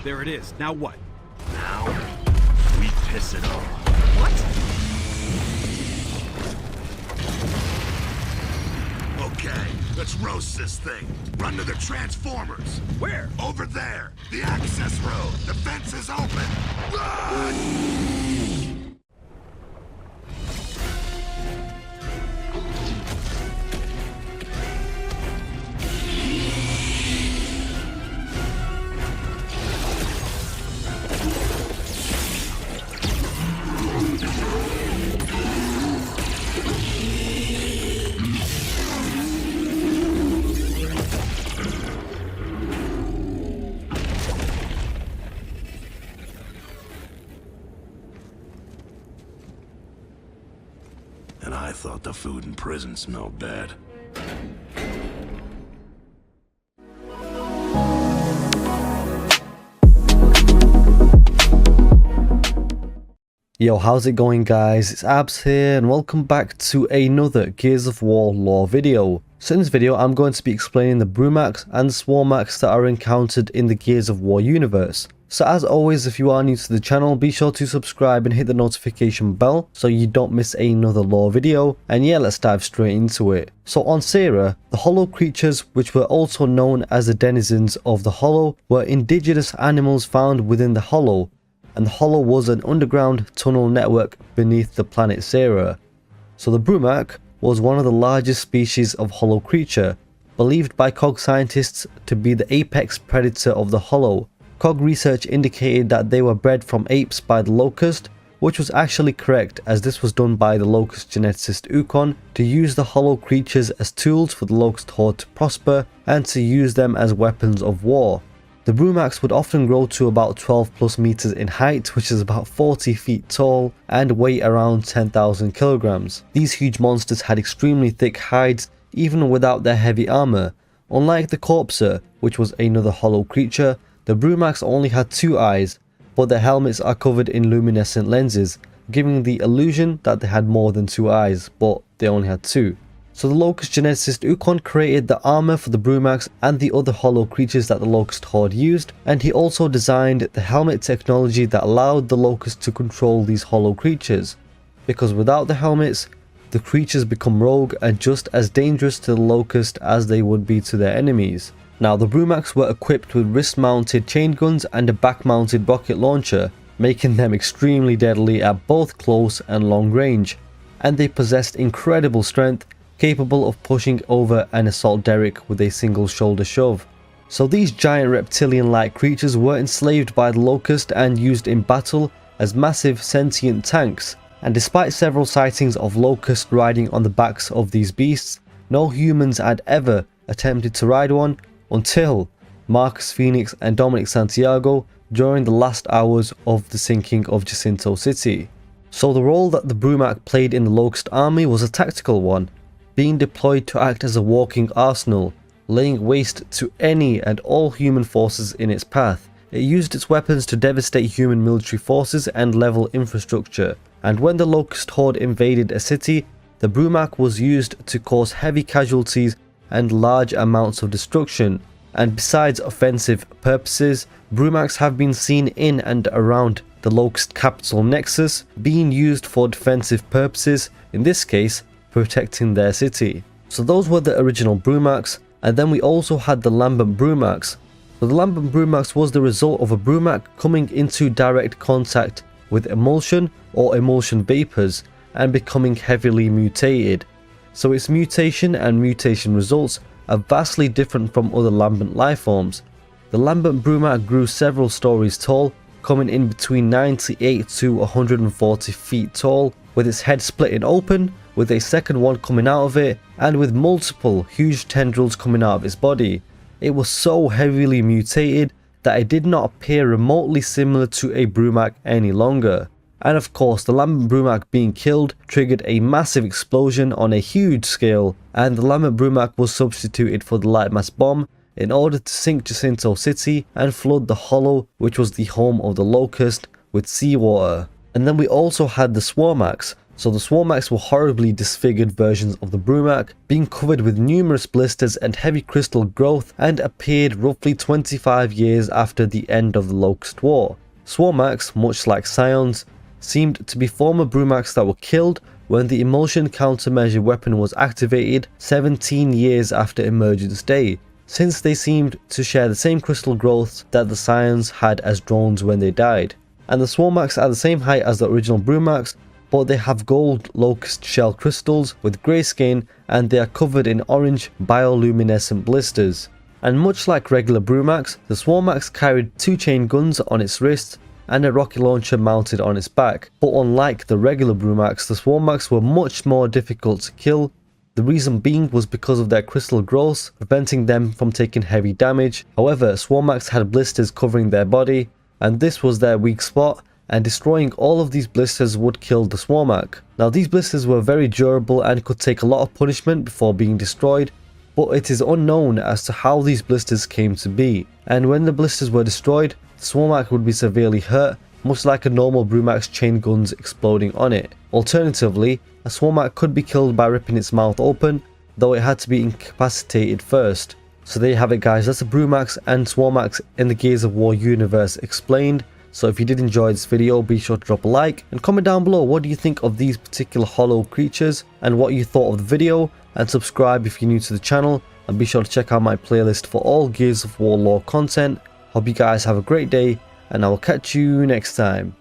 There it is. Now what? Now, we piss it all. What? Okay, let's roast this thing. Run to the transformers. Where? Over there. The access road. The fence is open. Run! And I thought the food in prison smelled bad. Yo, how's it going guys? It's Abs here and welcome back to another Gears of War lore video. So in this video I'm going to be explaining the Brumaks and Swarmaks that are encountered in the Gears of War universe. So as always, if you are new to the channel, be sure to subscribe and hit the notification bell so you don't miss another lore video. And yeah, let's dive straight into it. So on Sarah, the hollow creatures, which were also known as the denizens of the hollow, were indigenous animals found within the hollow. And the hollow was an underground tunnel network beneath the planet Sarah. So the Brumak was one of the largest species of hollow creature, believed by COG scientists to be the apex predator of the hollow. COG research indicated that they were bred from apes by the Locust, which was actually correct as this was done by the Locust geneticist Ukon to use the hollow creatures as tools for the Locust Horde to prosper and to use them as weapons of war. The Brumaks would often grow to about 12 plus meters in height, which is about 40 feet tall, and weigh around 10,000 kilograms. These huge monsters had extremely thick hides even without their heavy armor. Unlike the Corpser, which was another hollow creature, the Brumaks only had 2 eyes, but their helmets are covered in luminescent lenses, giving the illusion that they had more than 2 eyes, but they only had 2. So the Locust geneticist Ukon created the armor for the Brumaks and the other hollow creatures that the Locust Horde used, and he also designed the helmet technology that allowed the Locust to control these hollow creatures. Because without the helmets, the creatures become rogue and just as dangerous to the Locust as they would be to their enemies. Now the Brumaks were equipped with wrist-mounted chain guns and a back-mounted rocket launcher, making them extremely deadly at both close and long range, and they possessed incredible strength, capable of pushing over an assault derrick with a single shoulder shove. So these giant reptilian-like creatures were enslaved by the Locust and used in battle as massive sentient tanks, and despite several sightings of Locust riding on the backs of these beasts, no humans had ever attempted to ride one until Marcus Phoenix and Dominic Santiago during the last hours of the sinking of Jacinto City. So the role that the Brumak played in the Locust army was a tactical one, being deployed to act as a walking arsenal, laying waste to any and all human forces in its path. It used its weapons to devastate human military forces and level infrastructure, and when the Locust Horde invaded a city, the Brumak was used to cause heavy casualties and large amounts of destruction. And besides offensive purposes, Brumaks have been seen in and around the Locust capital Nexus, being used for defensive purposes, in this case protecting their city. So those were the original Brumaks, and then we also had the Lambent Brumaks. So the Lambent Brumaks was the result of a Brumak coming into direct contact with emulsion or emulsion vapors and becoming heavily mutated. So its mutation and mutation results are vastly different from other Lambent lifeforms. The Lambent Brumak grew several stories tall, coming in between 98 to 140 feet tall, with its head splitting open, with a second one coming out of it, and with multiple huge tendrils coming out of its body. It was so heavily mutated that it did not appear remotely similar to a Brumak any longer. And of course, the Lambent Brumak being killed triggered a massive explosion on a huge scale, and the Lambent Brumak was substituted for the light mass bomb in order to sink Jacinto City and flood the hollow, which was the home of the Locust, with seawater. And then we also had the Swarmaks, So the Swarmaks were horribly disfigured versions of the Brumak, being covered with numerous blisters and heavy crystal growth, and appeared roughly 25 years after the end of the Locust War. Swarmaks, much like Scions, seemed to be former Brumaks that were killed when the Imulsion countermeasure weapon was activated 17 years after Emergence Day, since they seemed to share the same crystal growths that the Scions had as drones when they died. And the Swarmaks are the same height as the original Brumaks, but they have gold locust shell crystals with grey skin, and they are covered in orange bioluminescent blisters. And much like regular Brumaks, the Swarmaks carried 2 chain guns on its wrists and a rocket launcher mounted on its back. But unlike the regular Brumaks, the Swarmaks were much more difficult to kill. The reason being was because of their crystal growths, preventing them from taking heavy damage. However, Swarmaks had blisters covering their body, and this was their weak spot, and destroying all of these blisters would kill the Swarmak. Now these blisters were very durable and could take a lot of punishment before being destroyed, but it is unknown as to how these blisters came to be. And when the blisters were destroyed, the Swarmak would be severely hurt, much like a normal Brumak's chain guns exploding on it. Alternatively, a Swarmak could be killed by ripping its mouth open, though it had to be incapacitated first. So there you have it guys, that's the Brumaks and Swarmaks in the Gears of War universe explained. So if you did enjoy this video, be sure to drop a like and comment down below what do you think of these particular hollow creatures and what you thought of the video, and subscribe if you're new to the channel, and be sure to check out my playlist for all Gears of War lore content. Hope you guys have a great day, and I will catch you next time.